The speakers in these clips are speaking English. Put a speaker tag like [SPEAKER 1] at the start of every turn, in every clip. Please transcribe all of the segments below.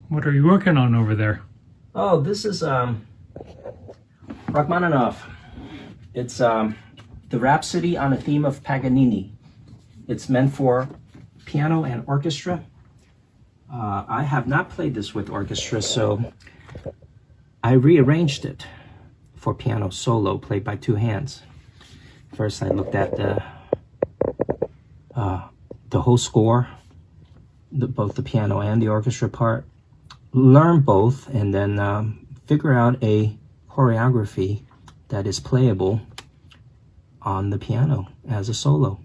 [SPEAKER 1] What are you working on over there?
[SPEAKER 2] Oh, this is Rachmaninoff. It's the Rhapsody on a theme of Paganini. It's meant for piano and orchestra. I have not played this with orchestra, so I rearranged it for piano solo, played by two hands. First, I looked at the whole score, both the piano and the orchestra part, learn both, and then figure out a choreography that is playable on the piano as a solo.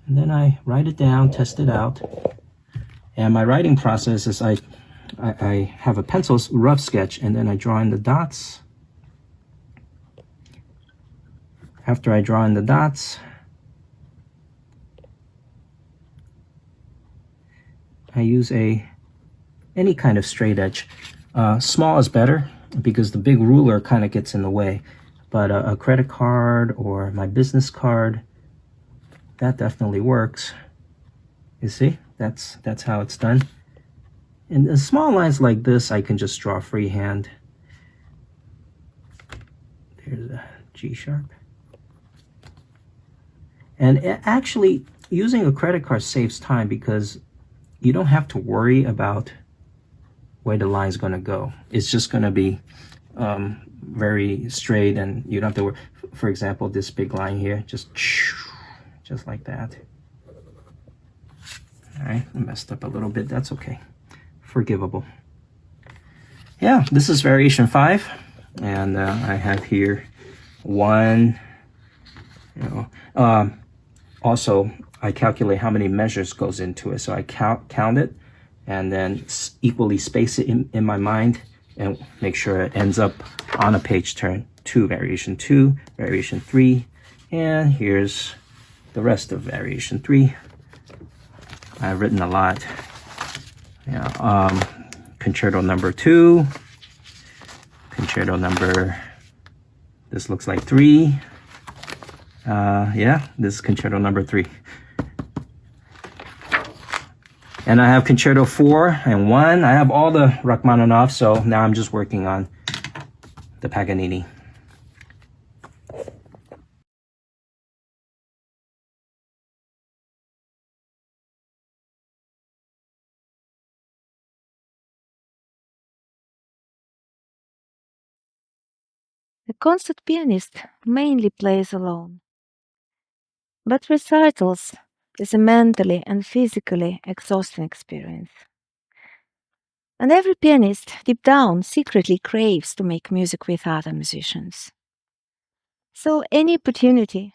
[SPEAKER 2] And then I write it down, test it out. And my writing process is I have a pencil rough sketch, and then I draw in the dots. After I draw in the dots, I use any kind of straight edge. Small is better because the big ruler kind of gets in the way. But a credit card or my business card, that definitely works. You see, that's how it's done. And the small lines like this, I can just draw freehand. There's a G sharp. And actually, using a credit card saves time because you don't have to worry about where the line's going to go. It's just going to be very straight, and you don't have to worry. For example, this big line here, just like that. All right, I messed up a little bit. That's okay. Forgivable. Yeah, this is variation 5, and I have here 1. Also, I calculate how many measures goes into it, so I count it, and then equally space it in my mind, and make sure it ends up on a page turn. 2, variation 2, variation 3, and here's the rest of variation 3. I've written a lot. Yeah, concerto number 2, concerto number, this looks like 3. Yeah, this is concerto number 3. And I have concerto 4 and 1. I have all the Rachmaninoff, so now I'm just working on the Paganini.
[SPEAKER 3] The concert pianist mainly plays alone, but recitals is a mentally and physically exhausting experience. And every pianist, deep down, secretly craves to make music with other musicians. So any opportunity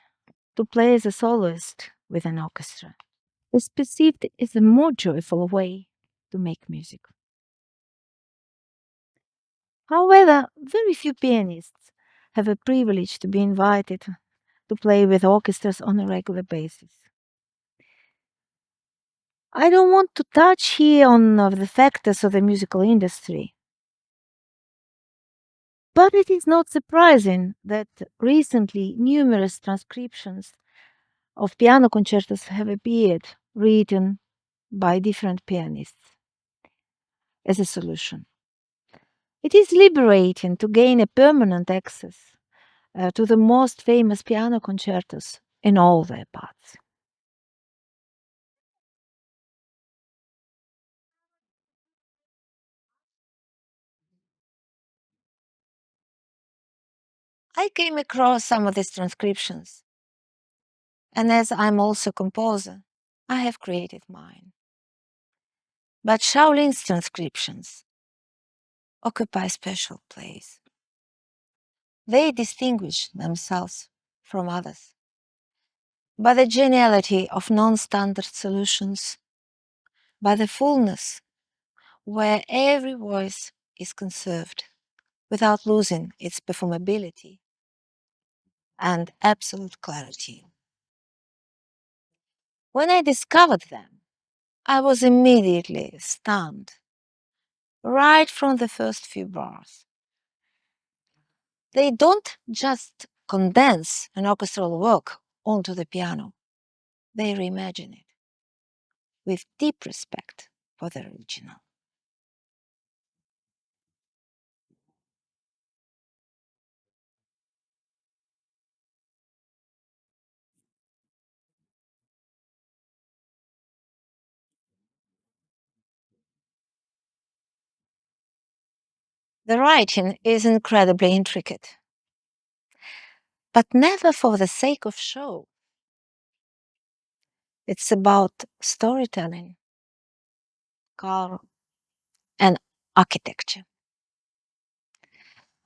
[SPEAKER 3] to play as a soloist with an orchestra is perceived as a more joyful way to make music. However, very few pianists have a privilege to be invited to play with orchestras on a regular basis. I don't want to touch here on the factors of the musical industry, but it is not surprising that recently numerous transcriptions of piano concertos have appeared, written by different pianists, as a solution. It is liberating to gain a permanent access to the most famous piano concertos in all their parts. I came across some of these transcriptions, and as I'm also a composer, I have created mine. But Shaolin's transcriptions occupy a special place. They distinguish themselves from others by the geniality of non-standard solutions, by the fullness where every voice is conserved without losing its performability and absolute clarity. When I discovered them, I was immediately stunned right from the first few bars. They don't just condense an orchestral work onto the piano, they reimagine it with deep respect for the original. The writing is incredibly intricate, but never for the sake of show. It's about storytelling, color, and architecture.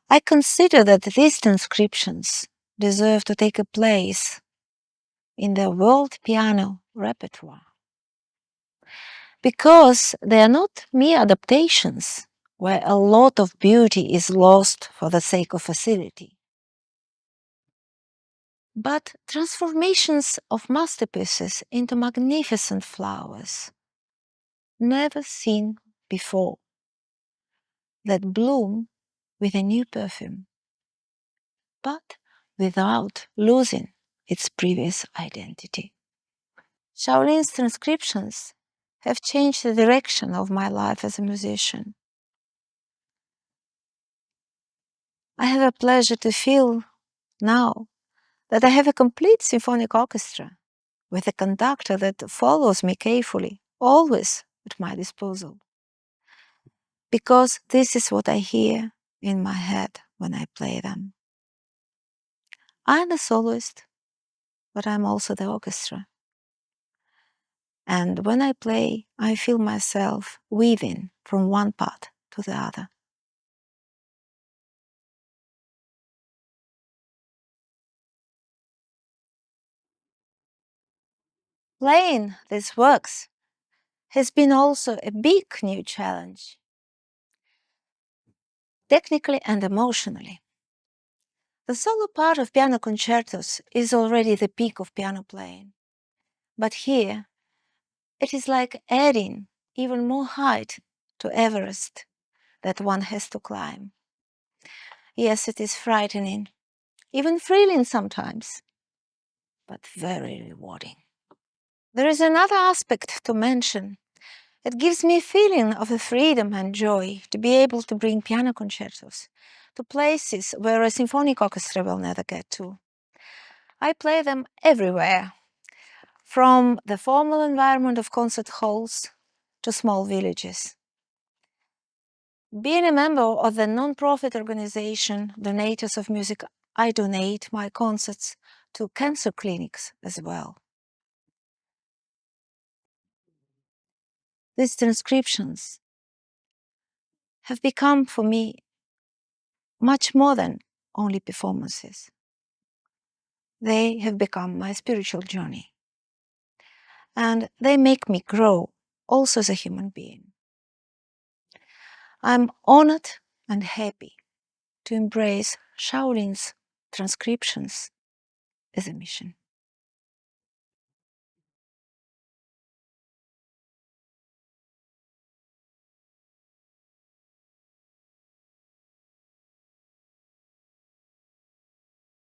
[SPEAKER 3] I consider that these transcriptions deserve to take a place in the world piano repertoire, because they are not mere adaptations where a lot of beauty is lost for the sake of facility, but transformations of masterpieces into magnificent flowers never seen before, that bloom with a new perfume, but without losing its previous identity. Shaolin's transcriptions have changed the direction of my life as a musician. I have a pleasure to feel now that I have a complete symphonic orchestra with a conductor that follows me carefully, always at my disposal. Because this is what I hear in my head when I play them. I'm the soloist, but I'm also the orchestra. And when I play, I feel myself weaving from one part to the other. Playing these works has been also a big new challenge, technically and emotionally. The solo part of piano concertos is already the peak of piano playing, but here it is like adding even more height to Everest that one has to climb. Yes, it is frightening, even thrilling sometimes, but very rewarding. There is another aspect to mention. It gives me a feeling of a freedom and joy to be able to bring piano concertos to places where a symphonic orchestra will never get to. I play them everywhere, from the formal environment of concert halls to small villages. Being a member of the non-profit organization Donators of Music, I donate my concerts to cancer clinics as well. These transcriptions have become for me much more than only performances. They have become my spiritual journey. And they make me grow also as a human being. I'm honored and happy to embrace Shaolin's transcriptions as a mission.